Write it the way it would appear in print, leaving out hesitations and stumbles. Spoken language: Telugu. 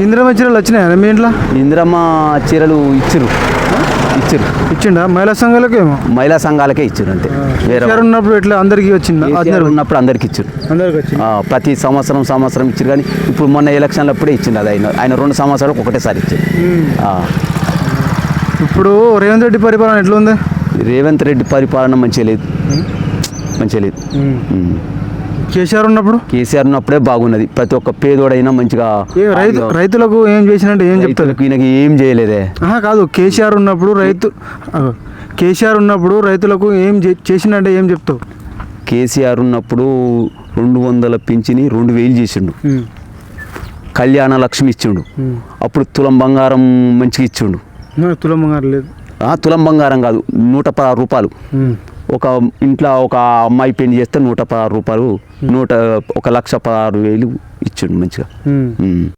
ఇందిరమ్మ చీరలు వచ్చినాయా మీ ఇంట్లో? ఇందిరమ్మ చీరలు ఇచ్చిర్రు. ఇచ్చిండా? మహిళా సంఘాలకు ఏమో మహిళా సంఘాలకే ఇచ్చారు అంతే. వేరే కేసీఆర్ ఉన్నప్పుడు ఎట్లా అందరికీ వచ్చిందా? కేసీఆర్ ఉన్నప్పుడు అందరికి ఇచ్చారు. అందరికి వచ్చింది. ప్రతి సంవత్సరం ఇచ్చారు. కానీ ఇప్పుడు మొన్న ఎలక్షన్లు అప్పుడే ఇచ్చింది. అది ఆయన 2 సంవత్సరాలకు ఒకటేసారి ఇచ్చారు. ఇప్పుడు రేవంత్ రెడ్డి పరిపాలన ఎట్లా ఉంది? రేవంత్ రెడ్డి పరిపాలన మంచిగా లేదు. కేసీఆర్ ఉన్నప్పుడే బాగున్నది. ప్రతి ఒక్క పేదోడైనా మంచిగా. రైతులకు ఏం చేసినట్టు ఏం చెప్తారు? ఈయనకి ఏం చేయలేదే. కాదు, కేసీఆర్ ఉన్నప్పుడు రైతులకు ఏం చేసినట్టే ఏం చెప్తావు? కేసీఆర్ ఉన్నప్పుడు 200 పింఛని 2000 చేసిండు. కళ్యాణ లక్ష్మి ఇచ్చిండు. అప్పుడు తులం బంగారం మంచిగా ఇచ్చిండు. తులం బంగారం లేదు. తులం బంగారం కాదు, 116 రూపాయలు. ఒక ఇంట్లో ఒక అమ్మాయి పెళ్లి చేస్తే 116 రూపాయలు, 1,16,000 ఇచ్చిండు మంచిగా.